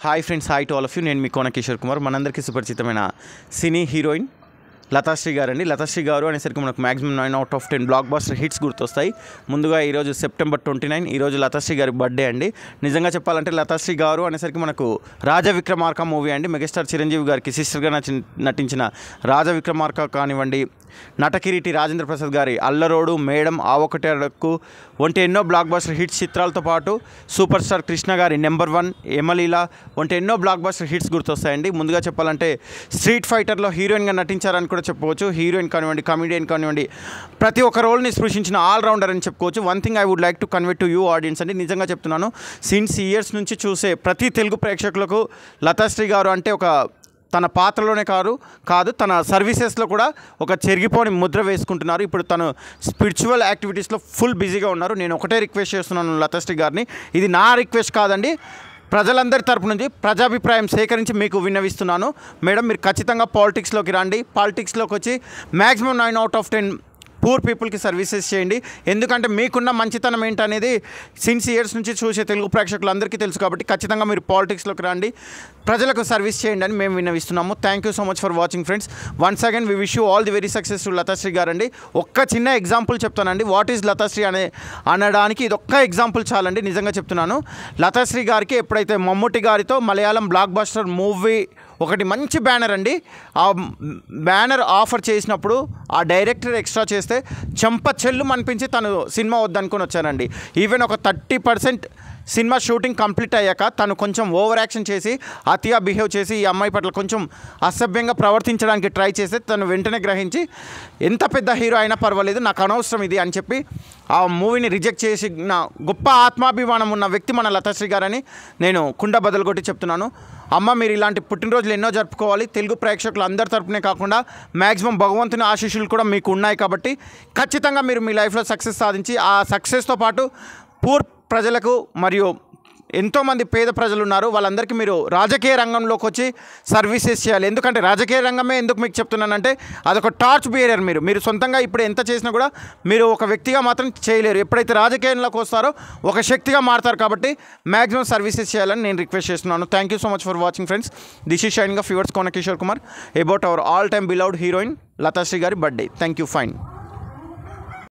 Hi friends, hi to all of you. నేను మీ కోన కిషోర్ కుమార్. మనందరికీ సుపరిచితమైన సినీ హీరోయిన్ లతాశ్రీ గారండి. లతాశ్రీ గారు అనేసరికి మనకు మ్యాక్సిమం 9/10 బ్లాక్ బస్టర్ హిట్స్ గుర్తొస్తాయి. ముందుగా ఈరోజు సెప్టెంబర్ 29 ఈరోజు లతాశ్రీ గారి బర్త్డే అండి. నిజంగా చెప్పాలంటే లతాశ్రీ గారు అనేసరికి మనకు రాజవిక్రమార్క మూవీ అండి. మెగాస్టార్ చిరంజీవి గారికి సిస్టర్గా నటించిన రాజవిక్రమార్క కానివ్వండి, నటకిరీటి రాజేంద్ర ప్రసాద్ గారి అల్లరోడు, మేడం, ఆ ఒకటే అడక్కు వంటి ఎన్నో బ్లాక్ బస్టర్ హిట్స్ చిత్రాలతో పాటు సూపర్ స్టార్ కృష్ణ గారి నెంబర్ 1, యమలీల వంటి ఎన్నో బ్లాక్ బస్టర్ హిట్స్ గుర్తొస్తాయండి. ముందుగా చెప్పాలంటే స్ట్రీట్ ఫైటర్లో హీరోయిన్గా నటించారని కూడా చెప్పుకోవచ్చు. హీరోయిన్ కానివ్వండి, కమెడియన్ కానివ్వండి, ప్రతి ఒక్క రోల్ని స్పృశించిన ఆల్రౌండర్ అని చెప్పుకోవచ్చు. One thing I would like to convey to you audience అండి. నిజంగా చెప్తున్నాను, సిన్స్ ఇయర్స్ నుంచి చూసే ప్రతి తెలుగు ప్రేక్షకులకు లతాశ్రీ గారు అంటే ఒక తన పాత్రలోనే కాదు తన సర్వీసెస్లో కూడా ఒక చెరిగిపోని ముద్ర వేసుకుంటున్నారు. ఇప్పుడు తను స్పిరిచువల్ యాక్టివిటీస్లో ఫుల్ బిజీగా ఉన్నారు. నేను ఒకటే రిక్వెస్ట్ చేస్తున్నాను లతాశ్రీ గారిని, ఇది నా రిక్వెస్ట్ కాదండి, ప్రజలందరి తరపు నుంచి ప్రజాభిప్రాయం సేకరించి మీకు విన్నవిస్తున్నాను. మేడం, మీరు ఖచ్చితంగా పాలిటిక్స్లోకి రండి. పాలిటిక్స్లోకి వచ్చి మ్యాక్సిమం 9/10 పూర్ పీపుల్కి సర్వీసెస్ చేయండి. ఎందుకంటే మీకున్న మంచితనం ఏంటనేది సిన్స్ ఇయర్స్ నుంచి చూసే తెలుగు ప్రేక్షకులందరికీ తెలుసు. కాబట్టి ఖచ్చితంగా మీరు పాలిటిక్స్లోకి రండి, ప్రజలకు సర్వీస్ చేయండి అని మేము విన్నవిస్తున్నాము. Thank you so much for watching friends. Once again we wish you all the very success to Lathasri గారండి. ఒక్క చిన్న ఎగ్జాంపుల్ చెప్తానండి, వాట్ ఈజ్ లతాశ్రీ అనడానికి ఇది ఒక్క ఎగ్జాంపుల్ చాలండి. నిజంగా చెప్తున్నాను, లతాశ్రీ గారికి ఎప్పుడైతే మమ్ముట్టి గారితో మలయాళం బ్లాక్ బస్టర్ మూవీ ఒకటి మంచి బ్యానర్ అండి, ఆ బ్యానర్ ఆఫర్ చేసినప్పుడు ఆ డైరెక్టర్ ఎక్స్ట్రా చేస్తే చెంప చెల్లు అనిపించి తను సినిమా వద్దనుకొని వచ్చానండి. ఈవెన్ ఒక 30% సినిమా షూటింగ్ కంప్లీట్ అయ్యాక తను కొంచెం ఓవర్ యాక్షన్ చేసి అతిగా బిహేవ్ చేసి ఈ అమ్మాయి పట్ల కొంచెం అసభ్యంగా ప్రవర్తించడానికి ట్రై చేస్తే తను వెంటనే గ్రహించి ఎంత పెద్ద హీరో అయినా పర్వాలేదు, నాకు అనవసరం ఇది అని చెప్పి ఆ మూవీని రిజెక్ట్ చేసిన గొప్ప ఆత్మాభిమానం ఉన్న వ్యక్తి మన లతాశ్రీ గారని నేను కుండ బదులు కొట్టి చెప్తున్నాను. అమ్మ, మీరు ఇలాంటి పుట్టినరోజులు ఎన్నో జరుపుకోవాలి. తెలుగు ప్రేక్షకులు అందరి తరపునే కాకుండా మ్యాక్సిమం భగవంతుని ఆశీస్సులు కూడా మీకు ఉన్నాయి. కాబట్టి ఖచ్చితంగా మీరు మీ లైఫ్లో సక్సెస్ సాధించి ఆ సక్సెస్తో పాటు పూర్ ప్రజలకు మరియు ఎంతోమంది పేద ప్రజలు ఉన్నారు, వాళ్ళందరికీ మీరు రాజకీయ రంగంలోకి వచ్చి సర్వీసెస్ చేయాలి. ఎందుకంటే రాజకీయ రంగమే ఎందుకు మీకు చెప్తున్నానంటే అదొక టార్చ్ బిహేవియర్. మీరు సొంతంగా ఇప్పుడు ఎంత చేసినా కూడా మీరు ఒక వ్యక్తిగా మాత్రం చేయలేరు. ఎప్పుడైతే రాజకీయంలోకి వస్తారో ఒక శక్తిగా మారుతారు. కాబట్టి మ్యాక్సిమం సర్వీసెస్ చేయాలని నేను రిక్వెస్ట్ చేస్తున్నాను. Thank you so much for watching friends. This is signing off yours Kona Kishore Kumar about our all time beloved heroine Latasri గారి బర్త్డే. Thank you. ఫైన్.